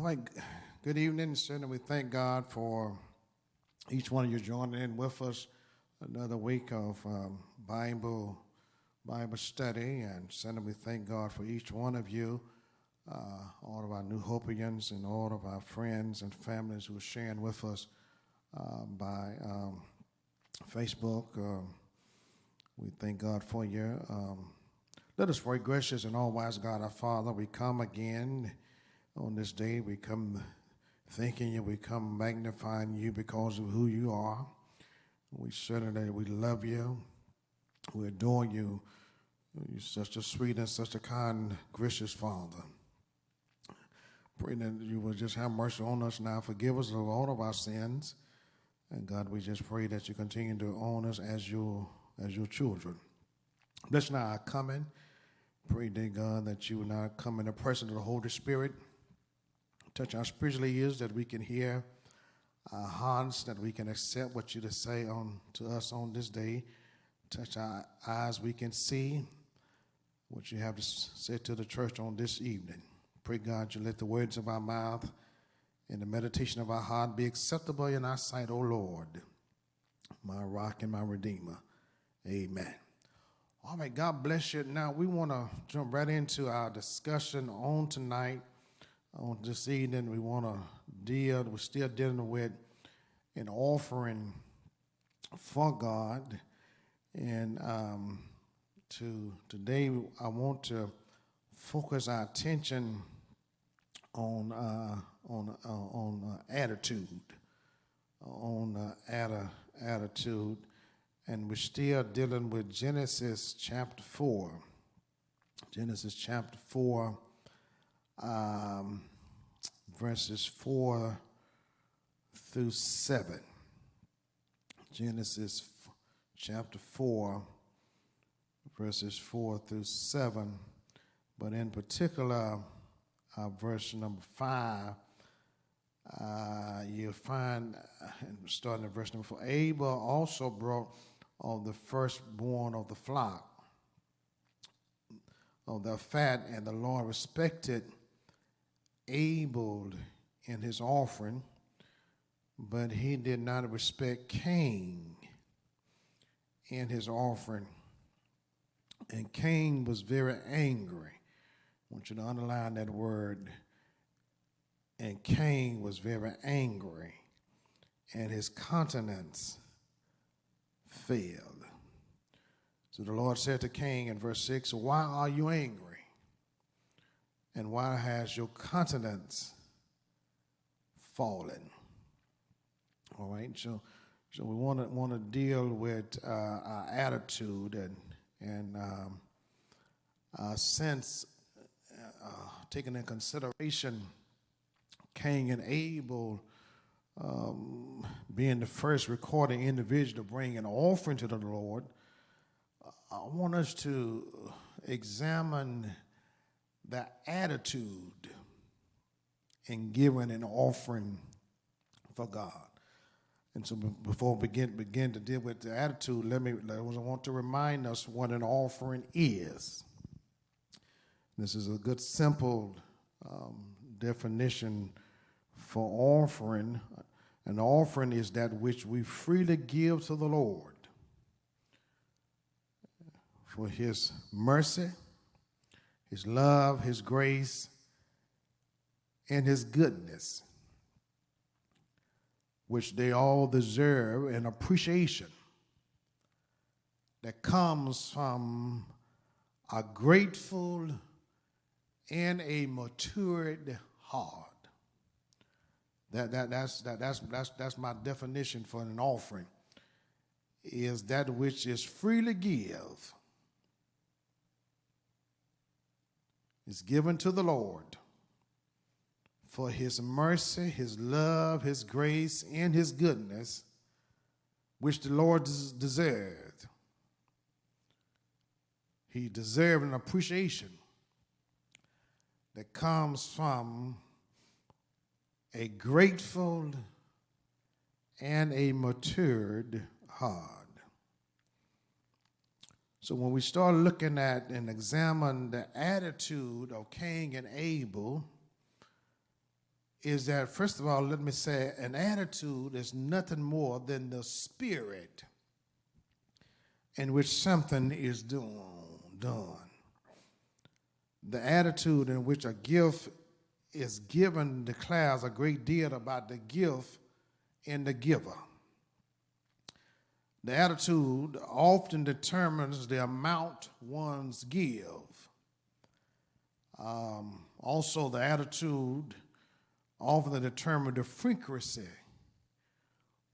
All right, good evening, and we thank God for each one of you joining in with us another week of Bible study, and we thank God for each one of you, all of our New Hopians and all of our friends and families who are sharing with us by Facebook. We thank God for you. Let us pray. Gracious and all-wise God, our Father, we come again on this day. We come thanking you. We come magnifying you because of who you are. We certainly we love you. We adore you. You're such a sweet and such a kind, gracious Father. Pray that you will just have mercy on us now. Forgive us of all of our sins. And God, we just pray that you continue to own us as your children. Bless now our coming. Pray, dear God, that you will now come in the person of the Holy Spirit. Touch our spiritual ears that we can hear, our hearts that we can accept what you to say to us on this day. Touch our eyes we can see what you have to say to the church on this evening. Pray, God, you let the words of our mouth and the meditation of our heart be acceptable in our sight, O Lord, my rock and my redeemer. Amen. All right, God bless you. Now, we want to jump right into our discussion on tonight. On this evening, we're still dealing with an offering for God. And today, I want to focus our attention on attitude, attitude. And we're still dealing with Genesis chapter 4. Genesis chapter 4, verses 4 through 7. Genesis chapter 4, verses 4 through 7. But in particular, verse number 5, you'll find, starting at verse number 4, Abel also brought of the firstborn of the flock, of the fat, and the Lord respected Abel in his offering, but he did not respect Cain in his offering. And Cain was very angry. I want you to underline that word. And Cain was very angry, and his countenance failed. So the Lord said to Cain in verse 6, why are you angry? And why has your countenance fallen? All right, so we want to deal with our attitude and our sense, taking in consideration Cain and Abel being the first recording individual to bring an offering to the Lord. I want us to examine the attitude in giving an offering for God. And so before we begin to deal with the attitude, I want to remind us what an offering is. This is a good, simple definition for offering. An offering is that which we freely give to the Lord for his mercy, his love, his grace, and his goodness, which they all deserve an appreciation that comes from a grateful and a matured heart. That's my definition for an offering, is that which is freely give. Is given to the Lord for his mercy, his love, his grace, and his goodness, which the Lord deserved. He deserved an appreciation that comes from a grateful and a matured heart. So when we start looking at and examine the attitude of Cain and Abel, is that, first of all, let me say, an attitude is nothing more than the spirit in which something is done. The attitude in which a gift is given declares a great deal about the gift and the giver. The attitude often determines the amount one's give. Also, the attitude often determines the frequency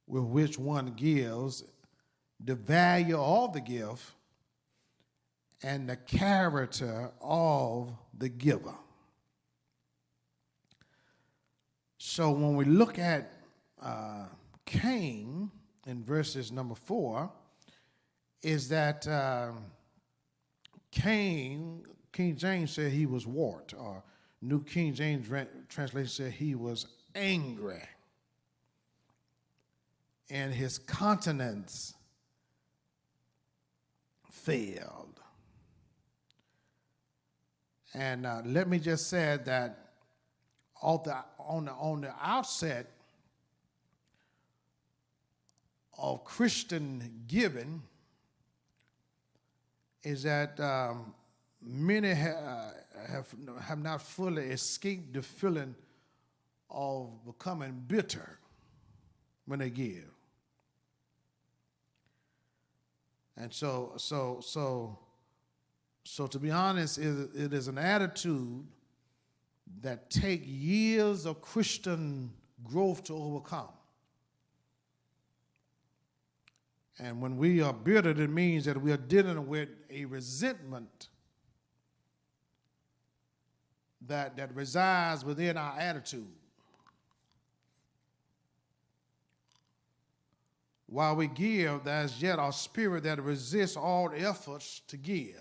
with which one gives, the value of the gift, and the character of the giver. So when we look at Cain in verses number 4, is that Cain, King James said he was warped, or New King James translation said he was angry, and his countenance failed. And let me just say that on the outset of Christian giving is that many have not fully escaped the feeling of becoming bitter when they give. And so to be honest, it is an attitude that take years of Christian growth to overcome. And when we are bitter, it means that we are dealing with a resentment that resides within our attitude. While we give, there's yet our spirit that resists all efforts to give.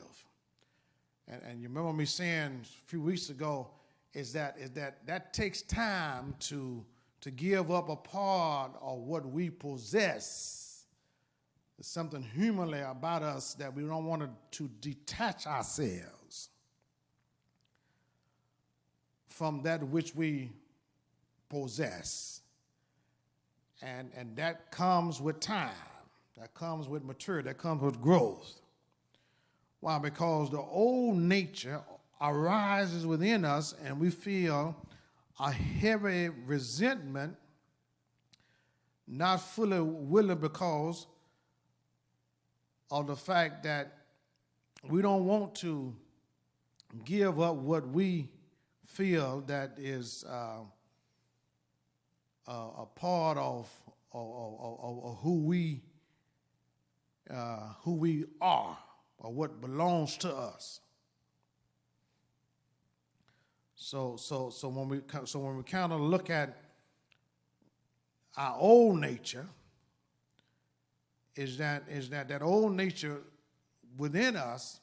And you remember me saying a few weeks ago, is that takes time to give up a part of what we possess. There's something humanly about us that we don't want to detach ourselves from that which we possess. And that comes with time. That comes with maturity. That comes with growth. Why? Because the old nature arises within us and we feel a heavy resentment, not fully willing because of the fact that we don't want to give up what we feel that is a part of who we are, or what belongs to us. So when we kind of look at our old nature, is that old nature within us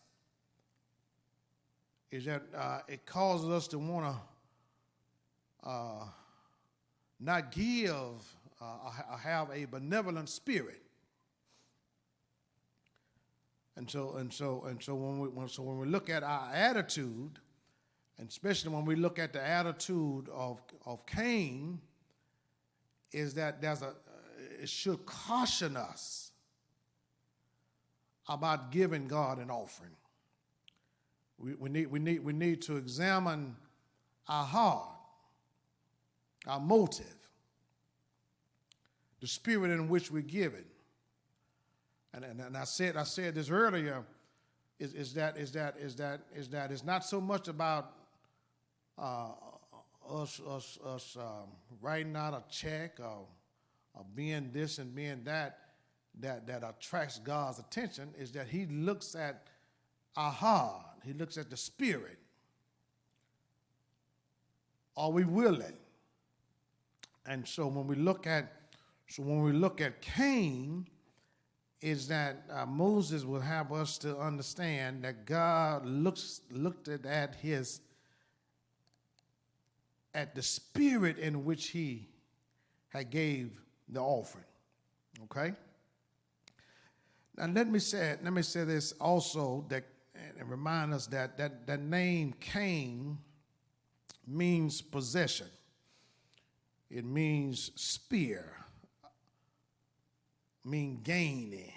is that it causes us to want to not give, have a benevolent spirit. And so when we look at our attitude, and especially when we look at the attitude of Cain, is that it should caution us about giving God an offering. We need to examine our heart, our motive, the spirit in which we give it. And I said this earlier, is that it's not so much about us writing out a check or being this and being that attracts God's attention. Is that He looks at our heart, He looks at the spirit. Are we willing? And so when we look at Cain, is that Moses will have us to understand that God looked at the spirit in which he had gave the offering. Okay? Now let me say this also, that and remind us that name Cain means possession. It means spear, mean gaining.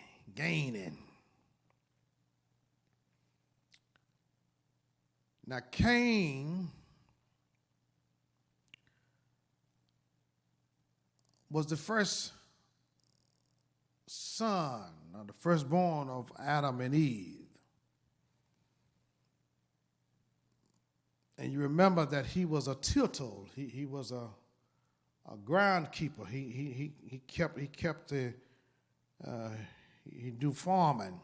Now Cain was the first son, or the firstborn of Adam and Eve. And you remember that he was a tittle. He was a groundkeeper. He kept the he do farming.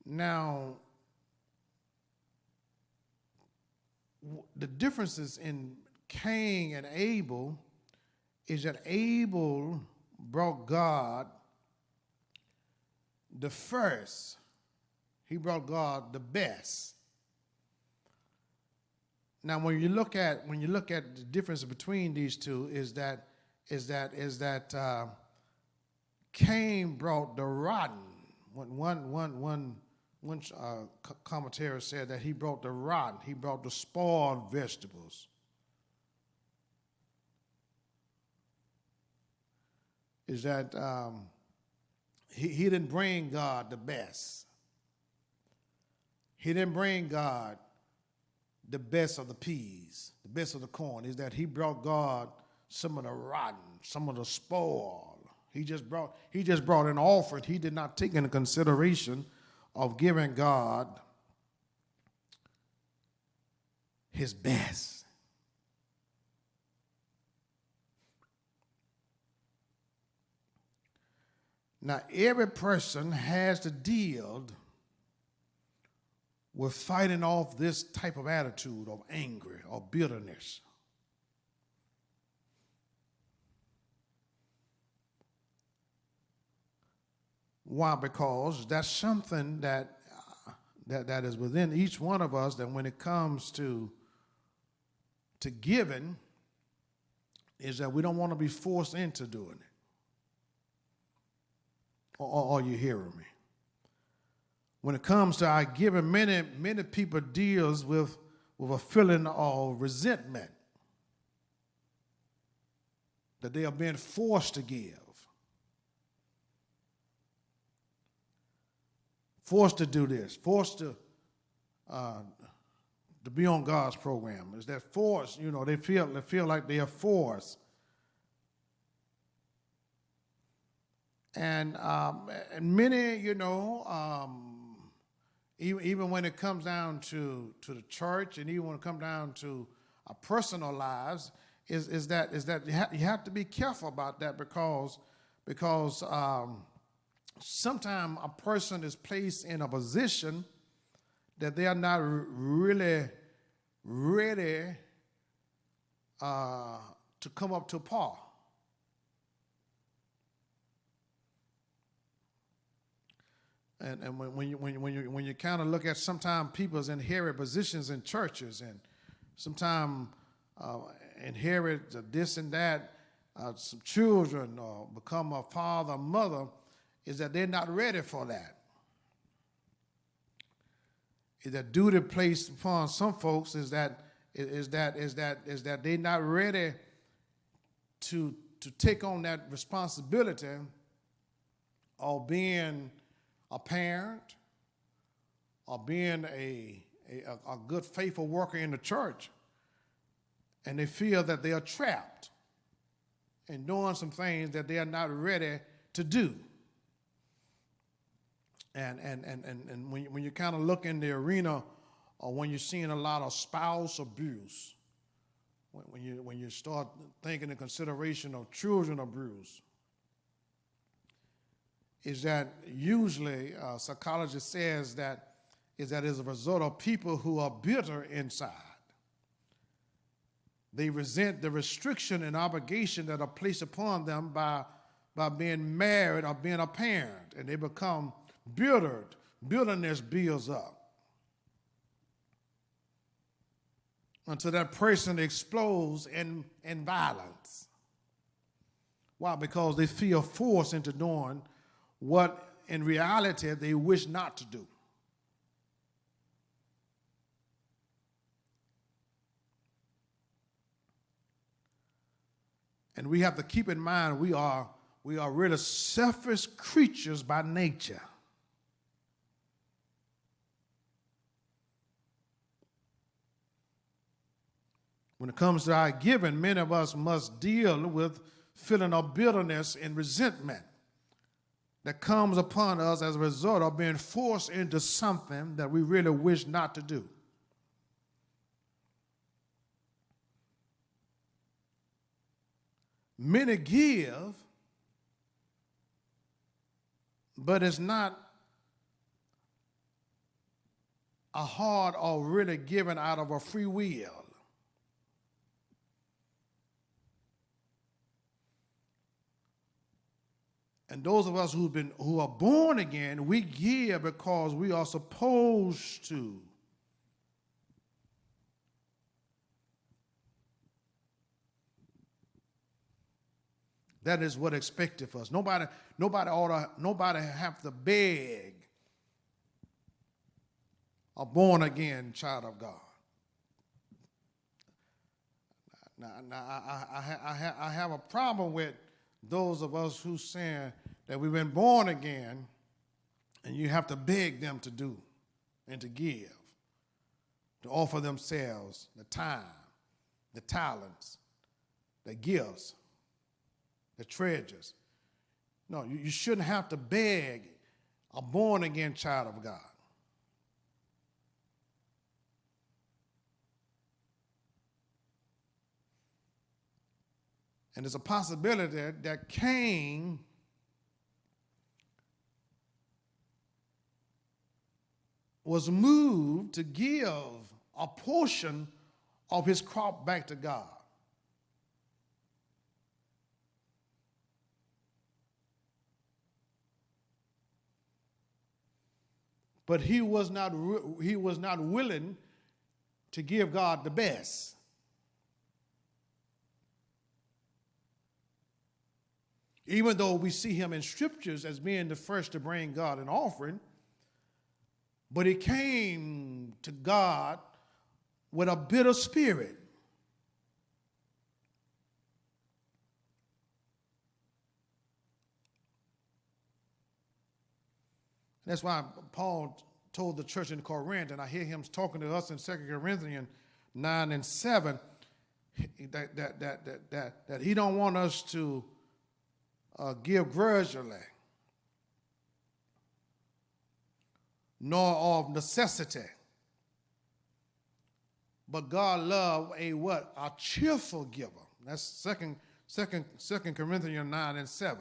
Now, the differences in Cain and Abel is that Abel brought God the first. He brought God the best. Now, when you look at the difference between these two, is that Cain brought the rotten. One commentary said that he brought the rotten. He brought the spoiled vegetables. Is that he didn't bring God the best. He didn't bring God the best of the peas, the best of the corn. Is that he brought God some of the rotten, some of the spoil. He just brought an offering. He did not take into consideration of giving God his best. Now, every person has to deal with fighting off this type of attitude of anger or bitterness. Why? Because that's something that is within each one of us, that when it comes to giving, is that we don't want to be forced into doing it. Or are you hearing me? When it comes to our giving, many people deals with a feeling of resentment that they are being forced to give, forced to do this, forced to be on God's program. Is that force? You know, they feel like they are forced. And many, you know, even when it comes down to the church, and even when it comes down to our personal lives, is that you have to be careful about that, because sometimes a person is placed in a position that they are not really ready to come up to par. And when you kind of look at, sometimes people's inherit positions in churches, and sometimes inherit this and that, some children become a father or mother, is that they're not ready for that. Is that duty placed upon some folks is that they're not ready to take on that responsibility of being a parent or being a good, faithful worker in the church, and they feel that they are trapped in doing some things that they are not ready to do. And when you kind of look in the arena, or when you're seeing a lot of spouse abuse, when you start thinking in consideration of children abuse, is that usually psychology says that is a result of people who are bitter inside. They resent the restriction and obligation that are placed upon them by being married or being a parent, and they become bitter. Bitterness builds up until that person explodes in violence. Why? Because they feel forced into doing what in reality they wish not to do. And we have to keep in mind we are really selfish creatures by nature. When it comes to our giving, many of us must deal with feeling of bitterness and resentment that comes upon us as a result of being forced into something that we really wish not to do. Many give, but it's not a hard or really given out of a free will. And those of us who are born again, we give because we are supposed to. That is what expected of us. Nobody have to beg a born again child of God. Now I have a problem with those of us who saying that we've been born again and you have to beg them to do and to give, to offer themselves the time, the talents, the gifts, the treasures. No, you shouldn't have to beg a born again child of God. And there's a possibility that Cain was moved to give a portion of his crop back to God. But he was not willing to give God the best. Even though we see him in scriptures as being the first to bring God an offering, but he came to God with a bitter spirit. That's why Paul told the church in Corinth, and I hear him talking to us in 2 Corinthians 9 and 7, that he don't want us to give grudgingly, nor of necessity. But God loved a what? A cheerful giver. That's 2 Corinthians 9 and 7.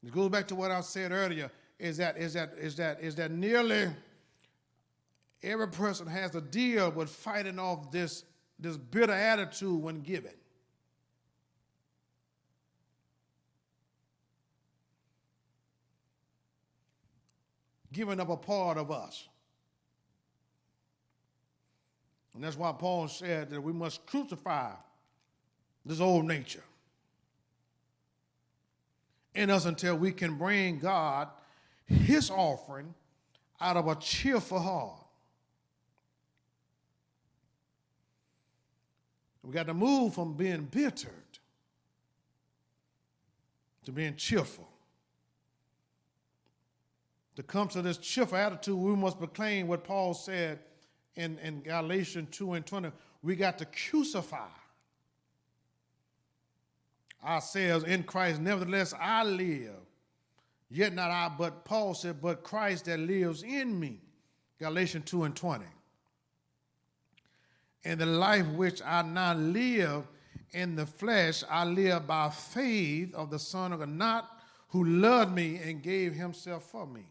It goes back to what I said earlier, is that nearly every person has to deal with fighting off this bitter attitude when giving. Giving up a part of us. And that's why Paul said that we must crucify this old nature in us until we can bring God his offering out of a cheerful heart. We got to move from being bittered to being cheerful. To come to this cheerful attitude, we must proclaim what Paul said in Galatians 2 and 20. We got to crucify ourselves in Christ. Nevertheless, I live. Yet not I, but Paul said, but Christ that lives in me. Galatians 2 and 20. And the life which I now live in the flesh, I live by faith of the Son of God, not who loved me and gave himself for me.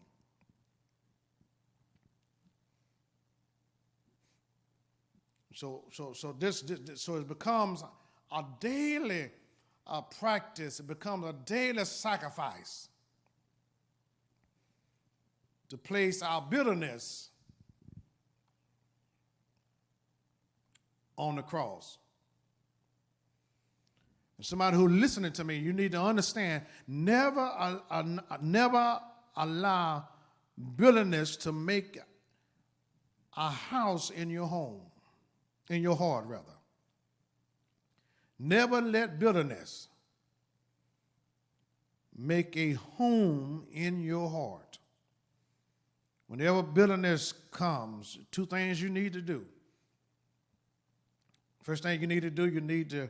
So it becomes a daily practice. It becomes a daily sacrifice to place our bitterness on the cross. And somebody who's listening to me, you need to understand, never allow bitterness to make a house in your home. in your heart, rather. Never let bitterness make a home in your heart. Whenever bitterness comes, two things you need to do. First thing you need to do, you need to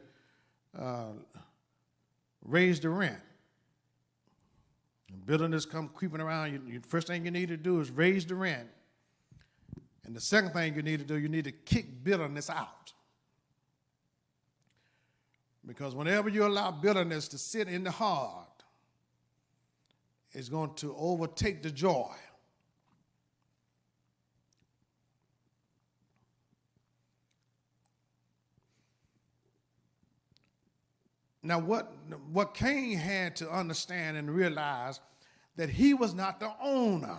raise the rent. When bitterness come creeping around, first thing you need to do is raise the rent. And the second thing you need to do, you need to kick bitterness out. Because whenever you allow bitterness to sit in the heart, it's going to overtake the joy. Now, what Cain had to understand and realize that he was not the owner.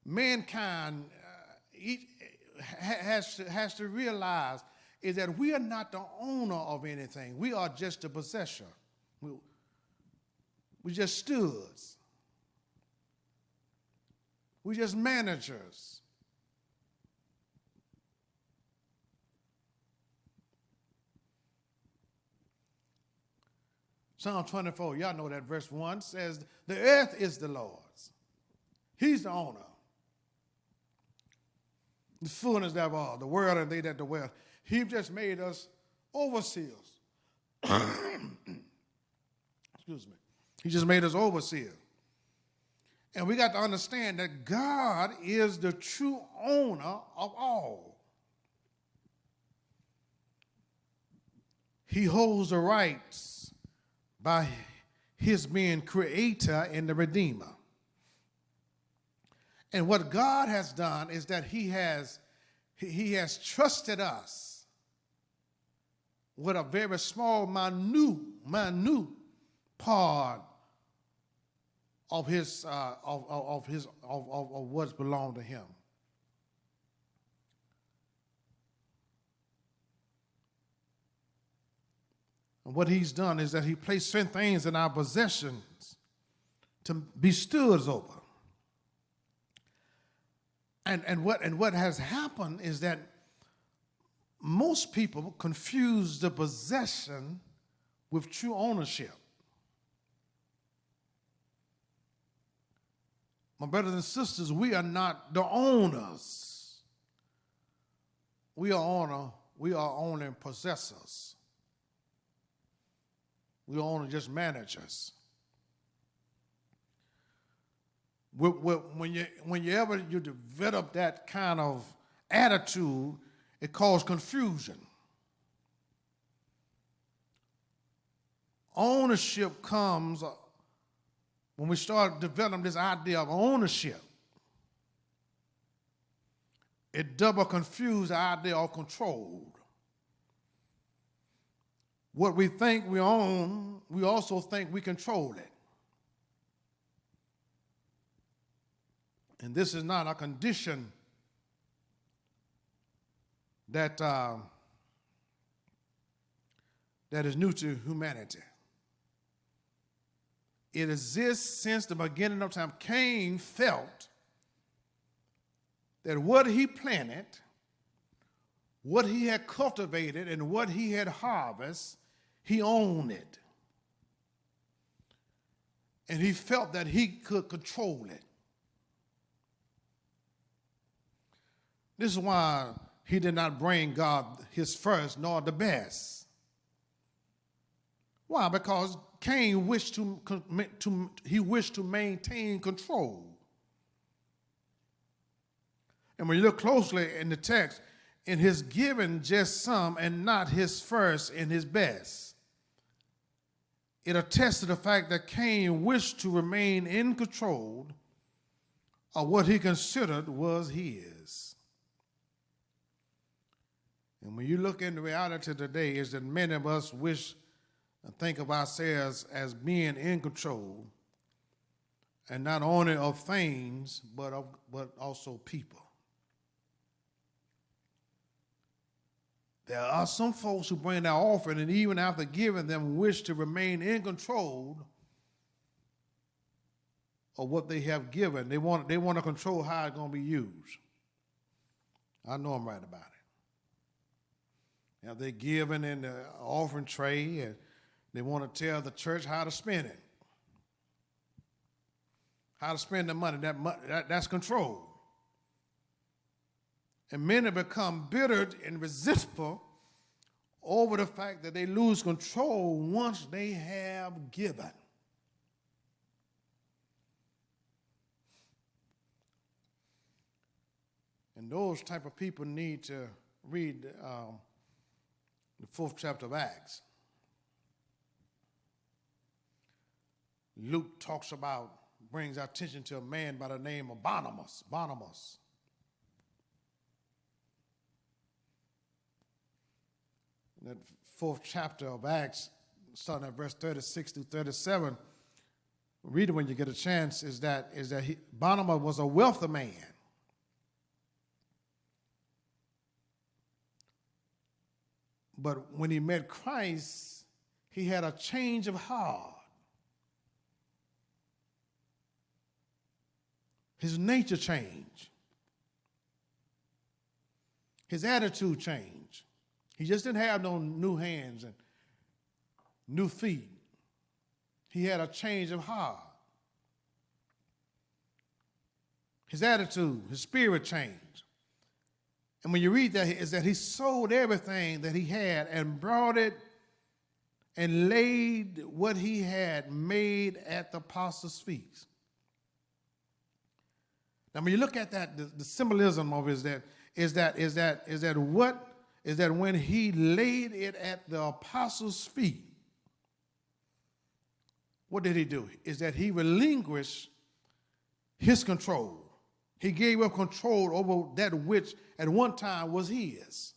Mankind has to realize is that we are not the owner of anything. We are just the possessor. We just stewards. We just managers. Psalm 24, y'all know that verse 1 says, the earth is the Lord's. He's the owner. The fullness thereof, the world and they that dwell. He just made us overseers. Excuse me. He just made us overseers. And we got to understand that God is the true owner of all. He holds the rights by his being creator and the redeemer. And what God has done is that he has trusted us with a very small, minute part of what's belonged to him. And what he's done is that he placed certain things in our possessions to be stewards over. And what has happened is that most people confuse the possession with true ownership. My brothers and sisters, we are not the owners. We are owning possessors. We are only just managers. Whenever you develop that kind of attitude, it causes confusion. Ownership comes when we start developing this idea of ownership. It double confuses the idea of control. What we think we own, we also think we control it. And this is not a condition that is new to humanity. It exists since the beginning of time. Cain felt that what he planted, what he had cultivated, and what he had harvested, he owned it. And he felt that he could control it. This is why he did not bring God his first nor the best. Why? Because Cain wished to maintain control. And when you look closely in the text, in his giving just some and not his first and his best, it attests to the fact that Cain wished to remain in control of what he considered was his. And when you look into reality today, is that many of us wish and think of ourselves as being in control, and not only of things, but also people. There are some folks who bring their offering, and even after giving them, wish to remain in control of what they have given. They want to control how it's going to be used. I know I'm right about it. Now they're giving in the offering tray, and they want to tell the church how to spend it, how to spend the money. That's control. And many become bitter and resentful over the fact that they lose control once they have given. And those type of people need to read the 4th chapter of Acts. Luke brings our attention to a man by the name of Barnabas. In that 4th chapter of Acts, starting at verse 36 through 37, read it when you get a chance, is that Barnabas was a wealthy man. But when he met Christ, he had a change of heart. His nature changed. His attitude changed. He just didn't have no new hands and new feet. He had a change of heart. His attitude, his spirit changed. And when you read that, is that he sold everything that he had and brought it and laid what he had made at the apostles' feet. Now, when you look at that, the symbolism of it is that when he laid it at the apostles' feet, what did he do? Is that he relinquished his control. He gave up control over that which at one time was his.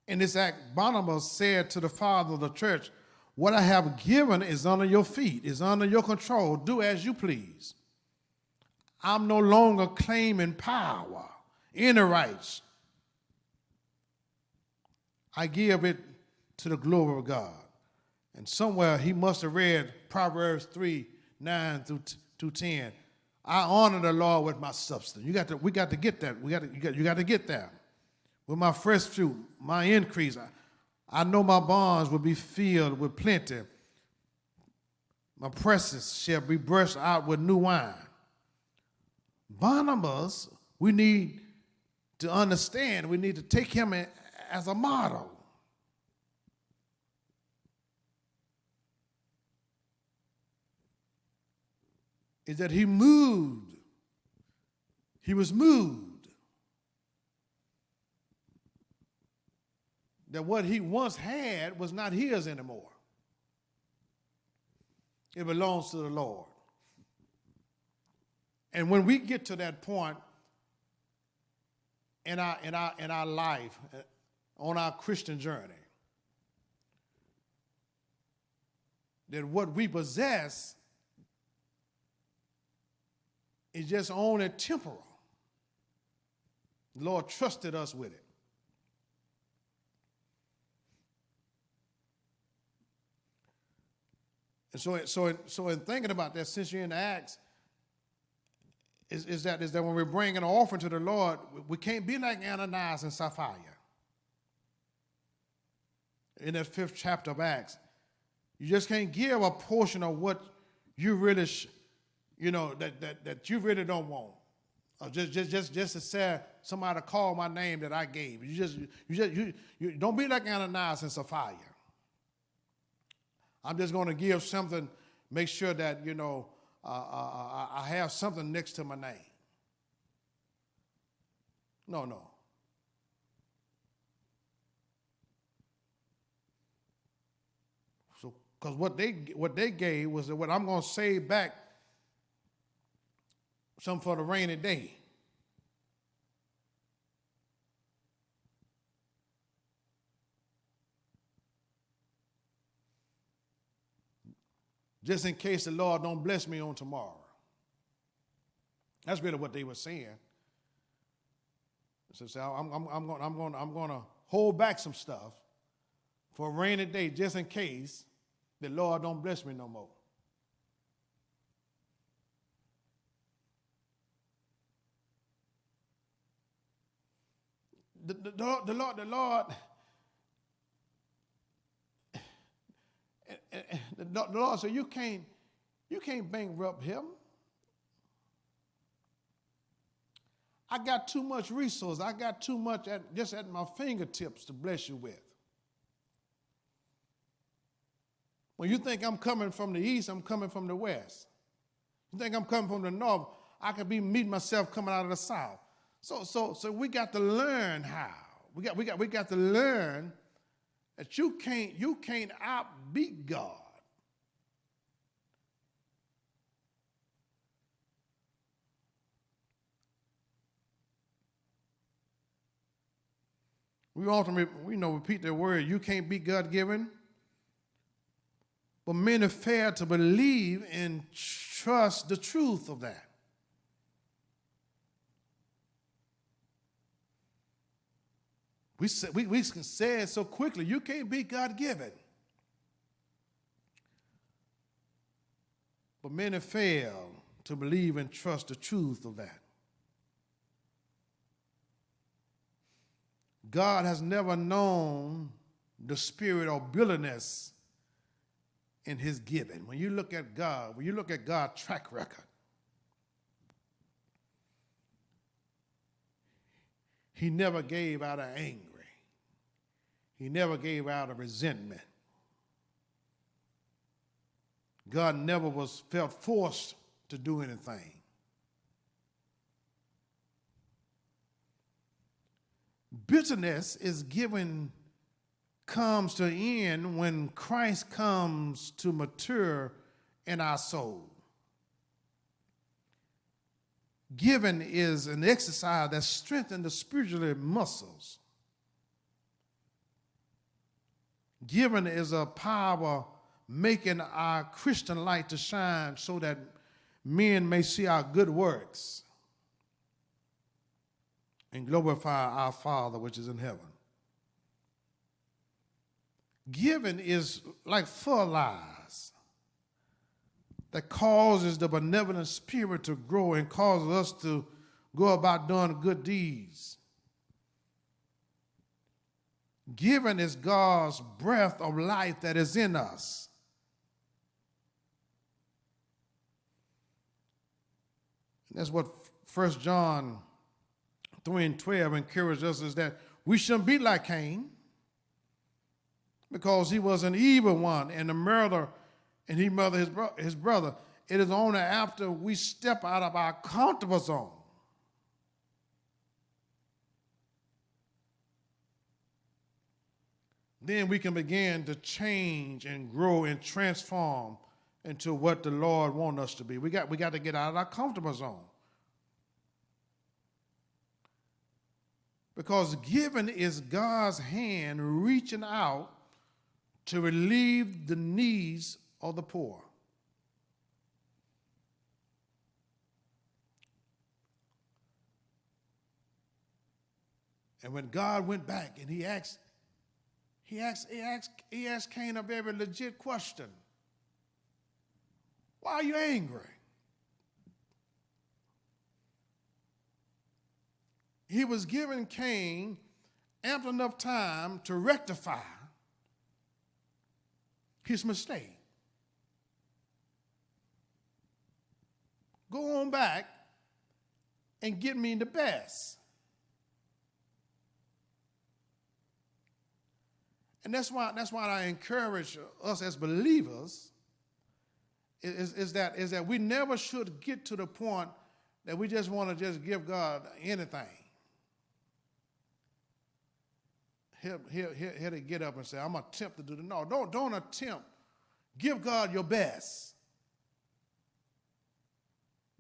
In this act, Barnabas said to the father of the church, "What I have given is under your feet, is under your control. Do as you please. I'm no longer claiming power, any rights. I give it to the glory of God." And somewhere he must have read Proverbs 3:9 through 10. I honor the Lord with my substance. We got to get that. You got to get that. With my fresh fruit, my increase, I know my barns will be filled with plenty. My presses shall be brushed out with new wine. Barnabas, we need to understand, we need to take him as a model. Is that he was moved. That what he once had was not his anymore. It belongs to the Lord. And when we get to that point in our life, on our Christian journey, that what we possess is just only temporal. The Lord trusted us with it. And so in thinking about that, since you're in the Acts, is that when we bring an offering to the Lord, we can't be like Ananias and Sapphira. In that 5th chapter of Acts, you just can't give a portion of what you really, that you really don't want. Or just to say somebody call my name that I gave. You don't be like Ananias and Sapphira. I'm just going to give something, make sure that, I have something next to my name. No. So, because what they gave was that what I'm going to save back some for the rainy day. Just in case the Lord don't bless me on tomorrow. That's really what they were saying. So I'm going to hold back some stuff for a rainy day, just in case the Lord don't bless me no more. The Lord said, you can't bankrupt him. I got too much resource. I got too much just at my fingertips to bless you with. When you think I'm coming from the east, I'm coming from the west. You think I'm coming from the north, I could be meeting myself coming out of the south. So we got to learn how. We got to learn that you can't outbeat God. We often repeat the word, you can't be God-given. But many fail to believe and trust the truth of that. We can say it so quickly, you can't be God-given. But many fail to believe and trust the truth of that. God has never known the spirit of bitterness in his giving. When you look at God's track record, he never gave out of anger. He never gave out of resentment. God never felt forced to do anything. Bitterness comes to an end when Christ comes to mature in our soul. Giving is an exercise that strengthens the spiritual muscles. Giving is a power making our Christian light to shine so that men may see our good works and glorify our Father which is in heaven. Giving is like fertilizer that causes the benevolent spirit to grow and causes us to go about doing good deeds. Giving is God's breath of life that is in us. And that's what 1 John 3:12 encourages us, is that we shouldn't be like Cain, because he was an evil one and a murderer, and he murdered his brother. It is only after we step out of our comfortable zone then we can begin to change and grow and transform into what the Lord wants us to be. We got to get out of our comfortable zone. Because giving is God's hand reaching out to relieve the needs of the poor. And when God went back and he asked Cain a very legit question. Why are you angry? He was giving Cain ample enough time to rectify his mistake. Go on back and get me the best. And that's why I encourage us as believers is that we never should get to the point that we just want to just give God anything. He'll get up and say, I'm going to attempt to do the no. Don't attempt. Give God your best.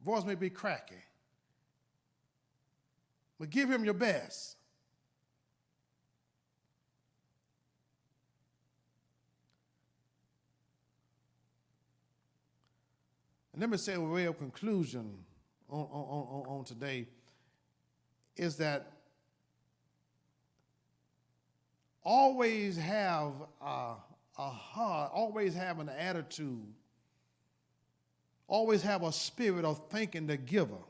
Voice may be cracky, but give him your best. And let me say a way of conclusion on today is that always have a heart, always have an attitude, always have a spirit of thanking the giver,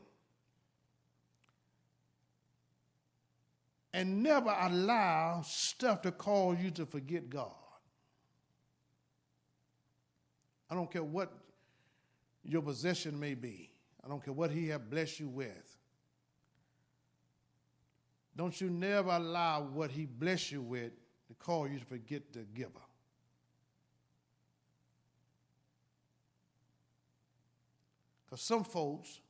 and never allow stuff to cause you to forget God. I don't care what your possession may be. I don't care what he has blessed you with. Don't you never allow what he blessed you with to cause you to forget the giver. Because some folks,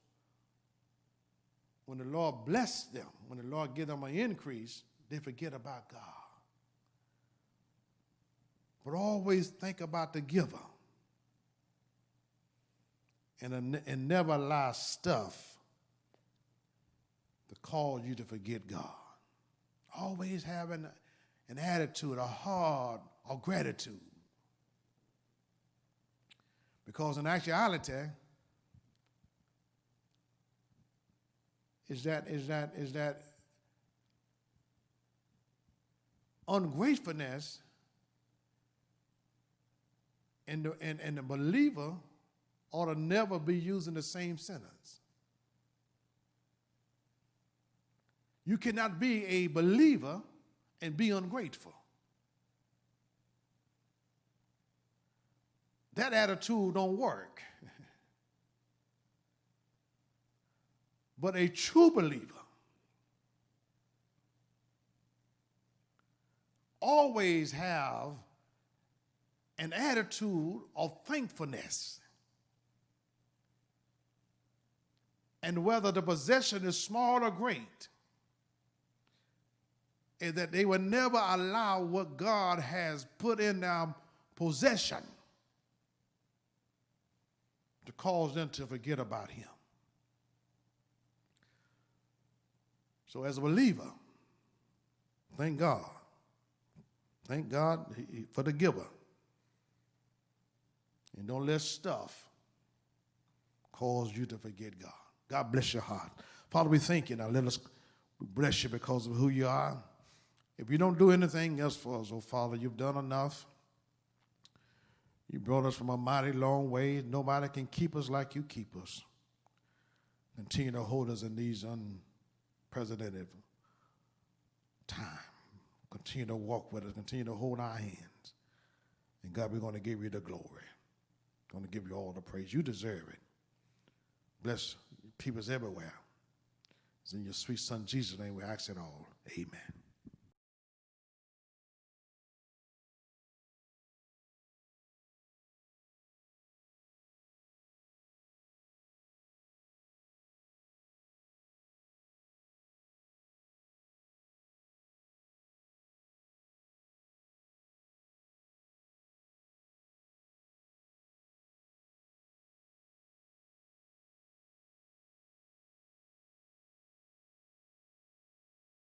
when the Lord bless them, when the Lord give them an increase, they forget about God. But always think about the giver. And never allow stuff to cause you to forget God. Always having an attitude, a heart of gratitude. Because in actuality, is that ungratefulness and the believer ought to never be using the same sentence. You cannot be a believer and be ungrateful. That attitude don't work. But a true believer always have an attitude of thankfulness. And whether the possession is small or great, is that they will never allow what God has put in their possession to cause them to forget about him. So as a believer, thank God. Thank God for the giver. And don't let stuff cause you to forget God. God bless your heart. Father, we thank you. Now let us bless you because of who you are. If you don't do anything else for us, oh Father, you've done enough. You brought us from a mighty long way. Nobody can keep us like you keep us. Continue to hold us in these unprecedented time. Continue to walk with us. Continue to hold our hands. And God, we're going to give you the glory. We're going to give you all the praise. You deserve it. Bless peoples everywhere. It's in your sweet son Jesus' name we ask it all. Amen.